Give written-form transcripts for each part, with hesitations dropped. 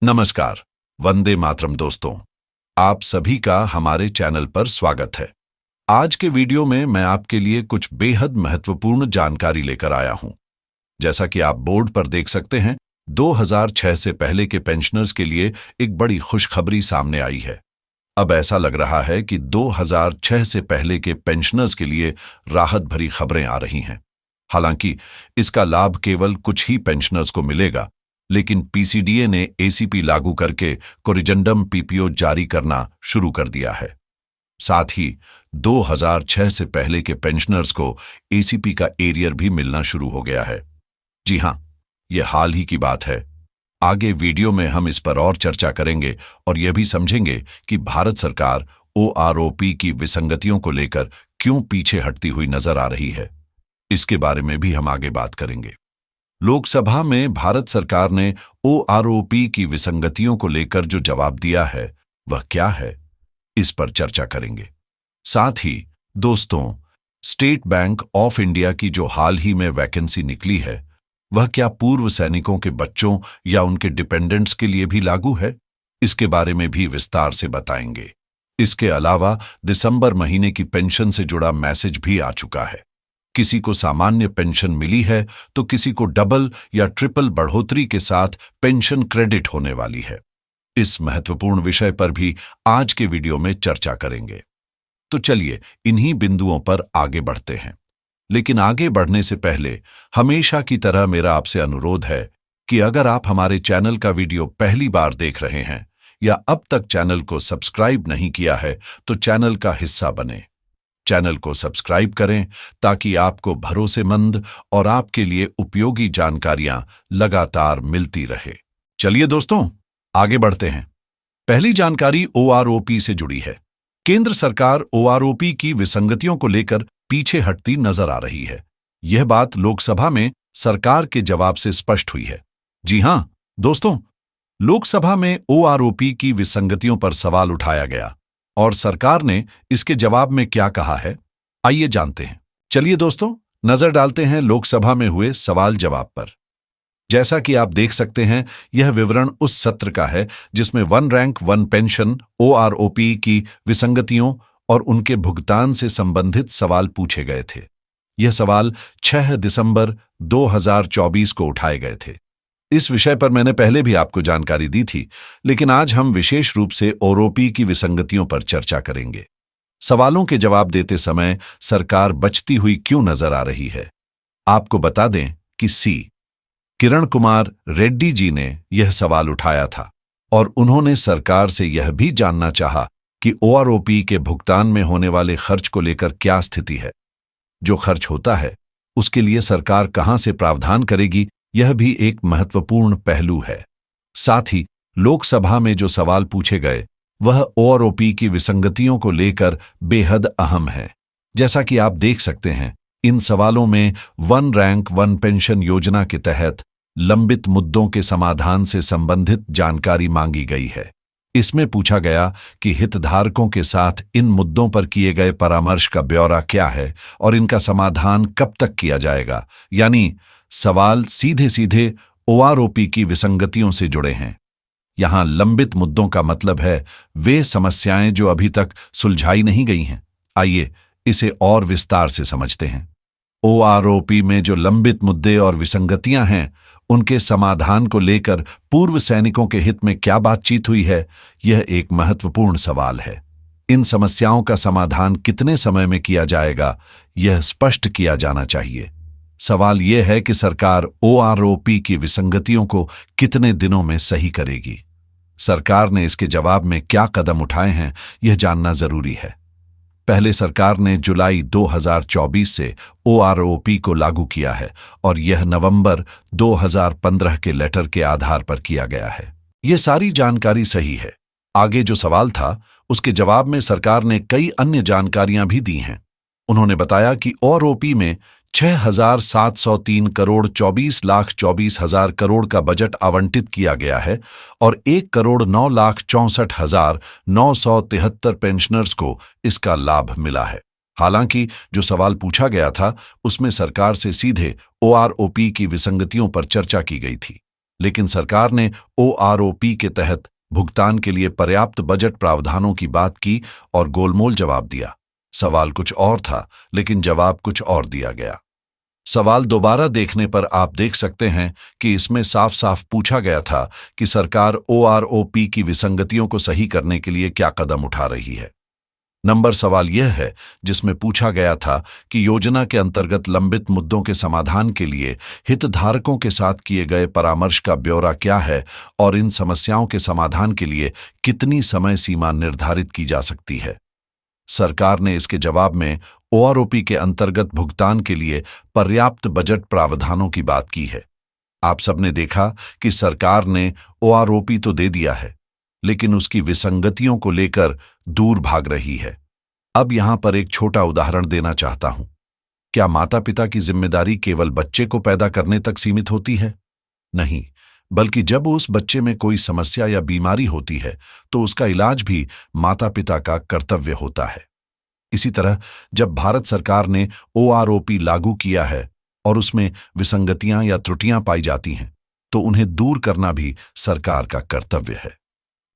नमस्कार, वंदे मातरम दोस्तों। आप सभी का हमारे चैनल पर स्वागत है। आज के वीडियो में मैं आपके लिए कुछ बेहद महत्वपूर्ण जानकारी लेकर आया हूं। जैसा कि आप बोर्ड पर देख सकते हैं, 2006 से पहले के पेंशनर्स के लिए एक बड़ी खुशखबरी सामने आई है। अब ऐसा लग रहा है कि 2006 से पहले के पेंशनर्स के लिए राहत भरी खबरें आ रही हैं। हालांकि इसका लाभ केवल कुछ ही पेंशनर्स को मिलेगा, लेकिन पीसीडीए ने एसीपी लागू करके कोरिजेंडम पीपीओ जारी करना शुरू कर दिया है। साथ ही 2006 से पहले के पेंशनर्स को एसीपी का एरियर भी मिलना शुरू हो गया है। जी हां, यह हाल ही की बात है। आगे वीडियो में हम इस पर और चर्चा करेंगे और यह भी समझेंगे कि भारत सरकार ओआरओपी की विसंगतियों को लेकर क्यों पीछे हटती हुई नजर आ रही है। इसके बारे में भी हम आगे बात करेंगे। लोकसभा में भारत सरकार ने ओआरओपी की विसंगतियों को लेकर जो जवाब दिया है वह क्या है, इस पर चर्चा करेंगे। साथ ही दोस्तों, स्टेट बैंक ऑफ इंडिया की जो हाल ही में वैकेंसी निकली है, वह क्या पूर्व सैनिकों के बच्चों या उनके डिपेंडेंट्स के लिए भी लागू है, इसके बारे में भी विस्तार से बताएंगे। इसके अलावा दिसंबर महीने की पेंशन से जुड़ा मैसेज भी आ चुका है। किसी को सामान्य पेंशन मिली है तो किसी को डबल या ट्रिपल बढ़ोतरी के साथ पेंशन क्रेडिट होने वाली है। इस महत्वपूर्ण विषय पर भी आज के वीडियो में चर्चा करेंगे। तो चलिए इन्हीं बिंदुओं पर आगे बढ़ते हैं। लेकिन आगे बढ़ने से पहले हमेशा की तरह मेरा आपसे अनुरोध है कि अगर आप हमारे चैनल का वीडियो पहली बार देख रहे हैं या अब तक चैनल को सब्सक्राइब नहीं किया है तो चैनल का हिस्सा बने। चैनल को सब्सक्राइब करें ताकि आपको भरोसेमंद और आपके लिए उपयोगी जानकारियां लगातार मिलती रहे। चलिए दोस्तों, आगे बढ़ते हैं। पहली जानकारी ओआरओपी से जुड़ी है। केंद्र सरकार ओआरओपी की विसंगतियों को लेकर पीछे हटती नजर आ रही है। यह बात लोकसभा में सरकार के जवाब से स्पष्ट हुई है। जी हां दोस्तों, लोकसभा में ओआरओपी की विसंगतियों पर सवाल उठाया गया और सरकार ने इसके जवाब में क्या कहा है, आइए जानते हैं। चलिए दोस्तों, नजर डालते हैं लोकसभा में हुए सवाल जवाब पर। जैसा कि आप देख सकते हैं, यह विवरण उस सत्र का है जिसमें one rank one pension OROP की विसंगतियों और उनके भुगतान से संबंधित सवाल पूछे गए थे। यह सवाल 6 दिसंबर 2024 को उठाए गए थे। इस विषय पर मैंने पहले भी आपको जानकारी दी थी, लेकिन आज हम विशेष रूप से ओआरओपी की विसंगतियों पर चर्चा करेंगे। सवालों के जवाब देते समय सरकार बचती हुई क्यों नजर आ रही है? आपको बता दें कि किरण कुमार रेड्डी जी ने यह सवाल उठाया था और उन्होंने सरकार से यह भी जानना चाहा कि ओआरओपी के भुगतान में होने वाले खर्च को लेकर क्या स्थिति है। जो खर्च होता है उसके लिए सरकार कहां से प्रावधान करेगी, यह भी एक महत्वपूर्ण पहलू है। साथ ही लोकसभा में जो सवाल पूछे गए वह ओआरओपी की विसंगतियों को लेकर बेहद अहम है। जैसा कि आप देख सकते हैं, इन सवालों में वन रैंक वन पेंशन योजना के तहत लंबित मुद्दों के समाधान से संबंधित जानकारी मांगी गई है। इसमें पूछा गया कि हितधारकों के साथ इन मुद्दों पर किए गए परामर्श का ब्यौरा क्या है और इनका समाधान कब तक किया जाएगा। यानी सवाल सीधे सीधे ओआरओपी की विसंगतियों से जुड़े हैं। यहां लंबित मुद्दों का मतलब है वे समस्याएं जो अभी तक सुलझाई नहीं गई हैं। आइए इसे और विस्तार से समझते हैं। ओआरओपी में जो लंबित मुद्दे और विसंगतियां हैं, उनके समाधान को लेकर पूर्व सैनिकों के हित में क्या बातचीत हुई है, यह एक महत्वपूर्ण सवाल है। इन समस्याओं का समाधान कितने समय में किया जाएगा, यह स्पष्ट किया जाना चाहिए। सवाल यह है कि सरकार ओआरओपी की विसंगतियों को कितने दिनों में सही करेगी। सरकार ने इसके जवाब में क्या कदम उठाए हैं, यह जानना जरूरी है। पहले सरकार ने जुलाई 2024 से ओआरओपी को लागू किया है और यह नवंबर 2015 के लेटर के आधार पर किया गया है। यह सारी जानकारी सही है। आगे जो सवाल था उसके जवाब में सरकार ने कई अन्य जानकारियां भी दी हैं। उन्होंने बताया कि ओआरओपी में 6,703 करोड़ 24,24,000 करोड़ का बजट आवंटित किया गया है और 1,09,64,973 पेंशनर्स को इसका लाभ मिला है। हालांकि जो सवाल पूछा गया था उसमें सरकार से सीधे ओआरओपी की विसंगतियों पर चर्चा की गई थी। लेकिन सरकार ने ओआरओपी के तहत भुगतान के लिए पर्याप्त बजट प्रावधानों की बात की और गोलमोल जवाब दिया। सवाल कुछ और था, लेकिन जवाब कुछ और दिया गया। सवाल दोबारा देखने पर आप देख सकते हैं कि इसमें साफ साफ पूछा गया था कि सरकार ओआरओपी की विसंगतियों को सही करने के लिए क्या कदम उठा रही है। नंबर सवाल यह है जिसमें पूछा गया था कि योजना के अंतर्गत लंबित मुद्दों के समाधान के लिए हितधारकों के साथ किए गए परामर्श का ब्यौरा क्या है और इन समस्याओं के समाधान के लिए कितनी समय सीमा निर्धारित की जा सकती है। सरकार ने इसके जवाब में ओआरओपी के अंतर्गत भुगतान के लिए पर्याप्त बजट प्रावधानों की बात की है। आप सबने देखा कि सरकार ने ओआरओपी तो दे दिया है, लेकिन उसकी विसंगतियों को लेकर दूर भाग रही है। अब यहां पर एक छोटा उदाहरण देना चाहता हूं। क्या माता पिता की जिम्मेदारी केवल बच्चे को पैदा करने तक सीमित होती है? नहीं, बल्कि जब उस बच्चे में कोई समस्या या बीमारी होती है तो उसका इलाज भी माता पिता का कर्तव्य होता है। इसी तरह जब भारत सरकार ने ओआरओपी लागू किया है और उसमें विसंगतियां या त्रुटियां पाई जाती हैं, तो उन्हें दूर करना भी सरकार का कर्तव्य है।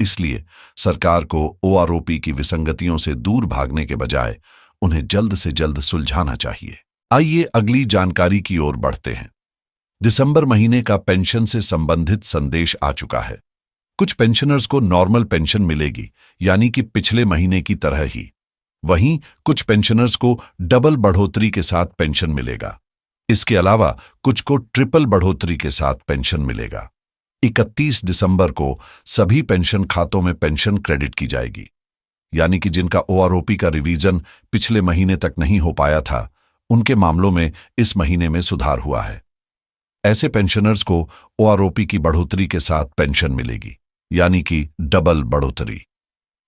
इसलिए सरकार को ओआरओपी की विसंगतियों से दूर भागने के बजाय उन्हें जल्द से जल्द सुलझाना चाहिए। आइए अगली जानकारी की ओर बढ़ते हैं। दिसंबर महीने का पेंशन से संबंधित संदेश आ चुका है। कुछ पेंशनर्स को नॉर्मल पेंशन मिलेगी, यानी कि पिछले महीने की तरह ही। वहीं कुछ पेंशनर्स को डबल बढ़ोतरी के साथ पेंशन मिलेगा। इसके अलावा कुछ को ट्रिपल बढ़ोतरी के साथ पेंशन मिलेगा। 31 दिसंबर को सभी पेंशन खातों में पेंशन क्रेडिट की जाएगी, यानी कि जिनका ओआरओपी का रिवीजन पिछले महीने तक नहीं हो पाया था, उनके मामलों में इस महीने में सुधार हुआ है। ऐसे पेंशनर्स को ओआरओपी की बढ़ोतरी के साथ पेंशन मिलेगी, यानी कि डबल बढ़ोतरी।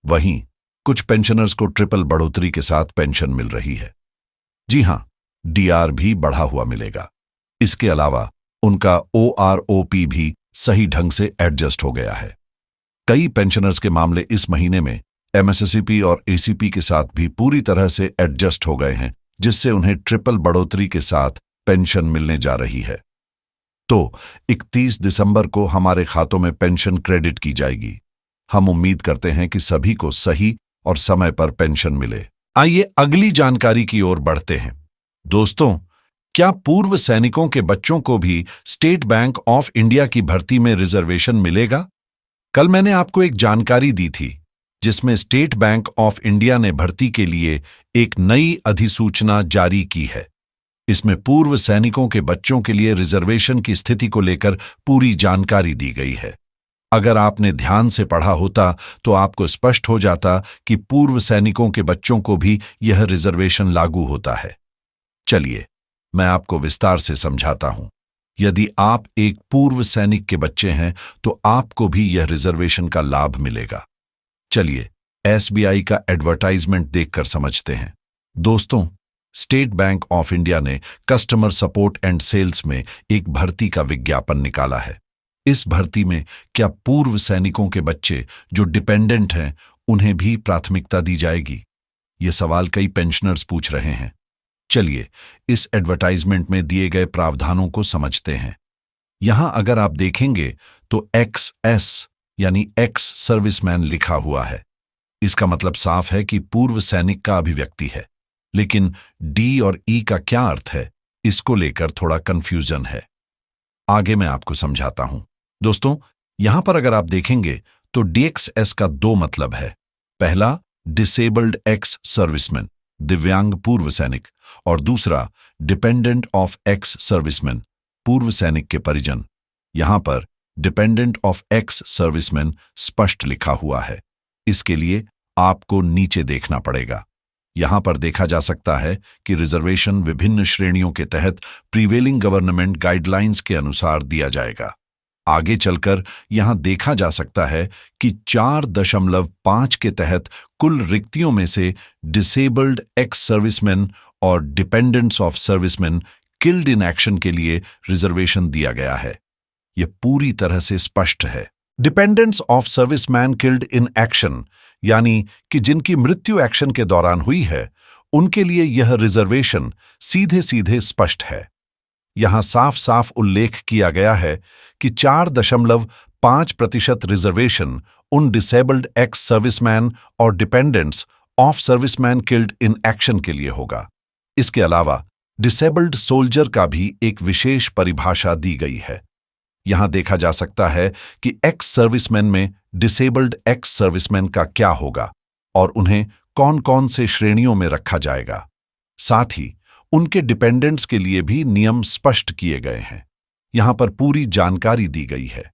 वहीं कुछ पेंशनर्स को ट्रिपल बढ़ोतरी के साथ पेंशन मिल रही है। जी हां, डीआर भी बढ़ा हुआ मिलेगा। इसके अलावा उनका ओआरओपी भी सही ढंग से एडजस्ट हो गया है। कई पेंशनर्स के मामले इस महीने में एमएसएसईपी और एसीपी के साथ भी पूरी तरह से एडजस्ट हो गए हैं, जिससे उन्हें ट्रिपल बढ़ोतरी के साथ पेंशन मिलने जा रही है। तो 31 दिसंबर को हमारे खातों में पेंशन क्रेडिट की जाएगी। हम उम्मीद करते हैं कि सभी को सही और समय पर पेंशन मिले। आइए अगली जानकारी की ओर बढ़ते हैं। दोस्तों, क्या पूर्व सैनिकों के बच्चों को भी स्टेट बैंक ऑफ इंडिया की भर्ती में रिजर्वेशन मिलेगा? कल मैंने आपको एक जानकारी दी थी जिसमें स्टेट बैंक ऑफ इंडिया ने भर्ती के लिए एक नई अधिसूचना जारी की है। इसमें पूर्व सैनिकों के बच्चों के लिए रिजर्वेशन की स्थिति को लेकर पूरी जानकारी दी गई है। अगर आपने ध्यान से पढ़ा होता तो आपको स्पष्ट हो जाता कि पूर्व सैनिकों के बच्चों को भी यह रिजर्वेशन लागू होता है। चलिए, मैं आपको विस्तार से समझाता हूं। यदि आप एक पूर्व सैनिक के बच्चे हैं तो आपको भी यह रिजर्वेशन का लाभ मिलेगा। चलिए, एसबीआई का एडवर्टाइजमेंट देखकर समझते हैं। दोस्तों, स्टेट बैंक ऑफ इंडिया ने कस्टमर सपोर्ट एंड सेल्स में एक भर्ती का विज्ञापन निकाला है। इस भर्ती में क्या पूर्व सैनिकों के बच्चे जो डिपेंडेंट हैं उन्हें भी प्राथमिकता दी जाएगी? ये सवाल कई पेंशनर्स पूछ रहे हैं। चलिए, इस एडवर्टाइजमेंट में दिए गए प्रावधानों को समझते हैं। यहां अगर आप देखेंगे तो XS यानी एक्स सर्विसमैन लिखा हुआ है। इसका मतलब साफ है कि पूर्व सैनिक का अभिव्यक्ति है, लेकिन D और E का क्या अर्थ है, इसको लेकर थोड़ा कंफ्यूजन है। आगे मैं आपको समझाता हूं। दोस्तों, यहां पर अगर आप देखेंगे तो DXS का दो मतलब है। पहला, डिसेबल्ड एक्स सर्विसमैन, दिव्यांग पूर्व सैनिक, और दूसरा, डिपेंडेंट ऑफ एक्स सर्विसमैन, पूर्व सैनिक के परिजन। यहां पर डिपेंडेंट ऑफ एक्स सर्विसमैन स्पष्ट लिखा हुआ है। इसके लिए आपको नीचे देखना पड़ेगा। यहां पर देखा जा सकता है कि रिजर्वेशन विभिन्न श्रेणियों के तहत प्रीवेलिंग गवर्नमेंट गाइडलाइंस के अनुसार दिया जाएगा। आगे चलकर यहां देखा जा सकता है कि 4.5 के तहत कुल रिक्तियों में से डिसेबल्ड एक्स सर्विसमैन और dependents of serviceman killed in action के लिए रिजर्वेशन दिया गया है। यह पूरी तरह से स्पष्ट है। Dependents of serviceman killed in action यानी कि जिनकी मृत्यु एक्शन के दौरान हुई है, उनके लिए यह रिजर्वेशन सीधे सीधे स्पष्ट है। यहां साफ साफ उल्लेख किया गया है कि 4.5% रिजर्वेशन उन डिसेबल्ड एक्स सर्विसमैन और dependents of serviceman killed in action के लिए होगा। इसके अलावा डिसेबल्ड सोल्जर का भी एक विशेष परिभाषा दी गई है। यहां देखा जा सकता है कि एक्स सर्विसमैन में डिसेबल्ड एक्स सर्विसमैन का क्या होगा और उन्हें कौन कौन से श्रेणियों में रखा जाएगा। साथ ही उनके डिपेंडेंट्स के लिए भी नियम स्पष्ट किए गए हैं। यहां पर पूरी जानकारी दी गई है।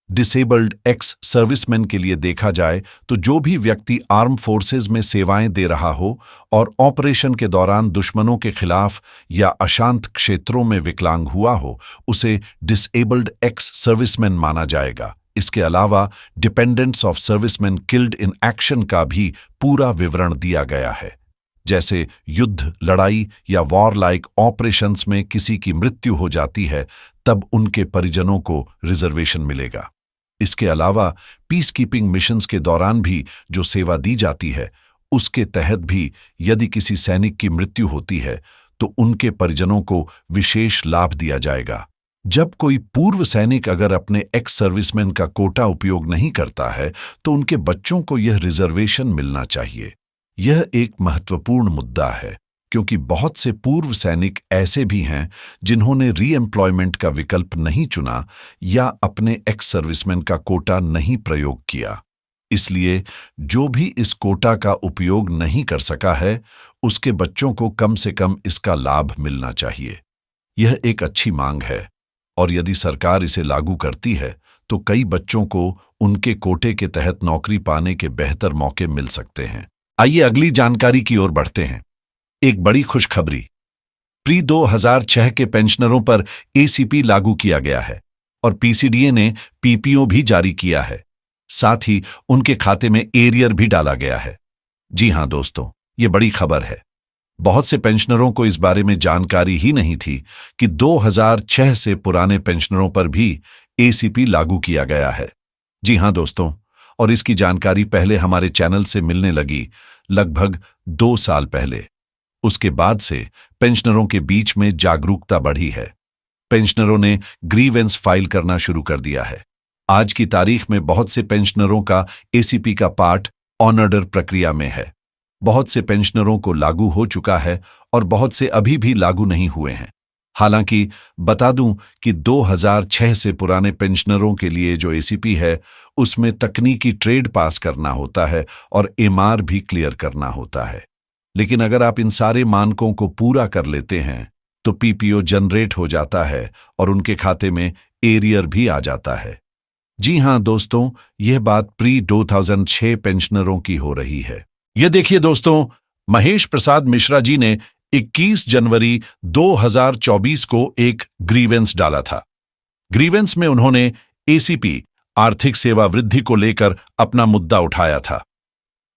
डिसेबल्ड एक्स सर्विसमैन के लिए देखा जाए तो जो भी व्यक्ति आर्म फोर्सेज में सेवाएं दे रहा हो और ऑपरेशन के दौरान दुश्मनों के खिलाफ या अशांत क्षेत्रों में विकलांग हुआ हो, उसे डिसेबल्ड एक्स सर्विसमैन माना जाएगा। इसके अलावा dependents of serviceman killed in action का भी पूरा विवरण दिया गया है। जैसे युद्ध, लड़ाई या वॉर लाइक ऑपरेशंस में किसी की मृत्यु हो जाती है, तब उनके परिजनों को रिजर्वेशन मिलेगा। इसके अलावा पीस कीपिंग मिशंस के दौरान भी जो सेवा दी जाती है, उसके तहत भी यदि किसी सैनिक की मृत्यु होती है तो उनके परिजनों को विशेष लाभ दिया जाएगा। जब कोई पूर्व सैनिक अगर अपने एक्स सर्विसमैन का कोटा उपयोग नहीं करता है तो उनके बच्चों को यह रिजर्वेशन मिलना चाहिए। यह एक महत्वपूर्ण मुद्दा है क्योंकि बहुत से पूर्व सैनिक ऐसे भी हैं जिन्होंने रीएम्प्लॉयमेंट का विकल्प नहीं चुना या अपने एक्स सर्विसमैन का कोटा नहीं प्रयोग किया। इसलिए जो भी इस कोटा का उपयोग नहीं कर सका है, उसके बच्चों को कम से कम इसका लाभ मिलना चाहिए। यह एक अच्छी मांग है और यदि सरकार इसे लागू करती है तो कई बच्चों को उनके कोटे के तहत नौकरी पाने के बेहतर मौके मिल सकते हैं। आइए अगली जानकारी की ओर बढ़ते हैं। एक बड़ी खुशखबरी, प्री 2006 के पेंशनरों पर एसीपी लागू किया गया है और पीसीडीए ने पीपीओ भी जारी किया है। साथ ही उनके खाते में एरियर भी डाला गया है। जी हां दोस्तों, ये बड़ी खबर है। बहुत से पेंशनरों को इस बारे में जानकारी ही नहीं थी कि 2006 से पुराने पेंशनरों पर भी एसीपी लागू किया गया है। जी हां दोस्तों, और इसकी जानकारी पहले हमारे चैनल से मिलने लगी लगभग 2 साल पहले। उसके बाद से पेंशनरों के बीच में जागरूकता बढ़ी है। पेंशनरों ने ग्रीवेंस फाइल करना शुरू कर दिया है। आज की तारीख में बहुत से पेंशनरों का एसीपी का पार्ट ऑन ऑर्डर प्रक्रिया में है। बहुत से पेंशनरों को लागू हो चुका है और बहुत से अभी भी लागू नहीं हुए हैं। हालांकि बता दूं कि 2006 से पुराने पेंशनरों के लिए जो एसीपी है, उसमें तकनीकी ट्रेड पास करना होता है और एमआर भी क्लियर करना होता है। लेकिन अगर आप इन सारे मानकों को पूरा कर लेते हैं तो पीपीओ जनरेट हो जाता है और उनके खाते में एरियर भी आ जाता है। जी हां दोस्तों, यह बात प्री 2006 पेंशनरों की हो रही है। ये देखिए दोस्तों, महेश प्रसाद मिश्रा जी ने 21 जनवरी 2024 को एक ग्रीवेंस डाला था। ग्रीवेंस में उन्होंने एसीपी आर्थिक सेवा वृद्धि को लेकर अपना मुद्दा उठाया था।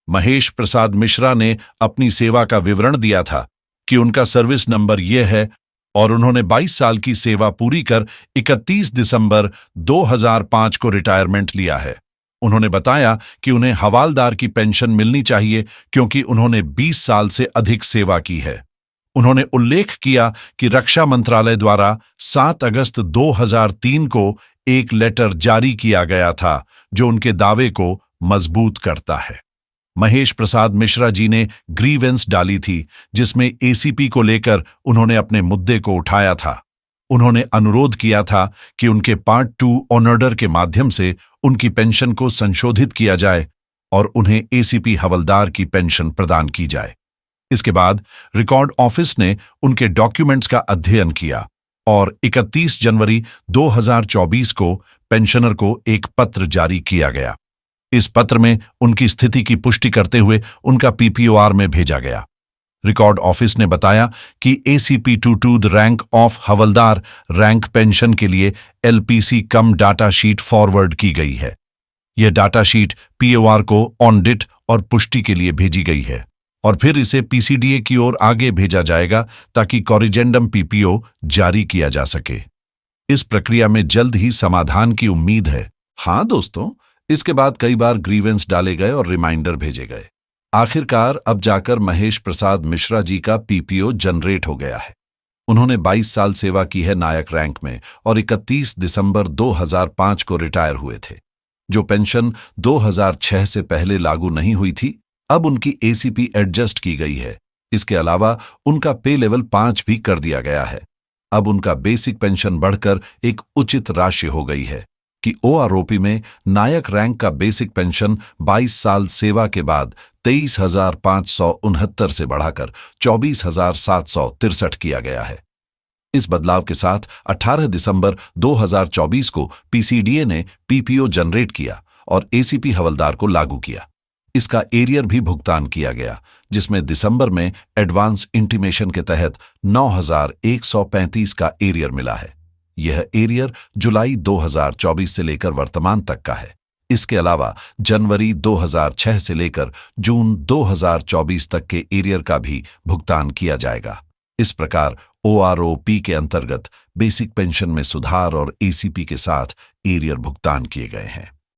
महेश प्रसाद मिश्रा ने अपनी सेवा का विवरण दिया था कि उनका सर्विस नंबर यह है और उन्होंने 22 साल की सेवा पूरी कर 31 दिसंबर 2005 को रिटायरमेंट लिया है। उन्होंने बताया कि उन्हें हवालदार की पेंशन मिलनी चाहिए क्योंकि उन्होंने 20 साल से अधिक सेवा की है। उन्होंने उल्लेख किया कि रक्षा मंत्रालय द्वारा 7 अगस्त 2003 को एक लेटर जारी किया गया था जो उनके दावे को मजबूत करता है। महेश प्रसाद मिश्रा जी ने ग्रीवेंस डाली थी जिसमें एसीपी को लेकर उन्होंने अपने मुद्दे को उठाया था। उन्होंने अनुरोध किया था कि उनके पार्ट 2 ऑन ऑर्डर के माध्यम से उनकी पेंशन को संशोधित किया जाए और उन्हें एसीपी हवलदार की पेंशन प्रदान की जाए। इसके बाद रिकॉर्ड ऑफिस ने उनके डॉक्यूमेंट्स का अध्ययन किया और 31 जनवरी 2024 को पेंशनर को एक पत्र जारी किया गया। इस पत्र में उनकी स्थिति की पुष्टि करते हुए उनका पीपीओआर में भेजा गया। रिकॉर्ड ऑफिस ने बताया कि ACP to the rank of हवलदार रैंक पेंशन के लिए LPC cum data sheet forward की गई है। यह डाटा शीट पीओआर को ऑडिट और पुष्टि के लिए भेजी गई है और फिर इसे पीसीडीए की ओर आगे भेजा जाएगा ताकि कॉरिजेंडम पीपीओ जारी किया जा सके। इस प्रक्रिया में जल्द ही समाधान की उम्मीद है। हाँ दोस्तों, इसके बाद कई बार ग्रीवेंस डाले गए और रिमाइंडर भेजे गए। आखिरकार अब जाकर महेश प्रसाद मिश्रा जी का पीपीओ जनरेट हो गया है। उन्होंने 22 साल सेवा की है नायक रैंक में और 31 दिसंबर 2005 को रिटायर हुए थे। जो पेंशन 2006 से पहले लागू नहीं हुई थी, अब उनकी एसीपी एडजस्ट की गई है। इसके अलावा उनका पे लेवल 5 भी कर दिया गया है। अब उनका बेसिक पेंशन बढ़कर एक उचित राशि हो गई है कि ओआरओपी में नायक रैंक का बेसिक पेंशन 22 साल सेवा के बाद 23,569 से बढ़ाकर 24,763 किया गया है। इस बदलाव के साथ 18 दिसंबर 2024 को पीसीडीए ने पीपीओ जनरेट किया और एसीपी हवलदार को लागू किया। इसका एरियर भी भुगतान किया गया, जिसमें दिसंबर में एडवांस इंटीमेशन के तहत 9,135 का एरियर मिला है। यह एरियर जुलाई 2024 से लेकर वर्तमान तक का है। इसके अलावा जनवरी 2006 से लेकर जून 2024 तक के एरियर का भी भुगतान किया जाएगा। इस प्रकार ओआरओपी के अंतर्गत बेसिक पेंशन में सुधार और एसीपी के साथ एरियर भुगतान किए गए हैं।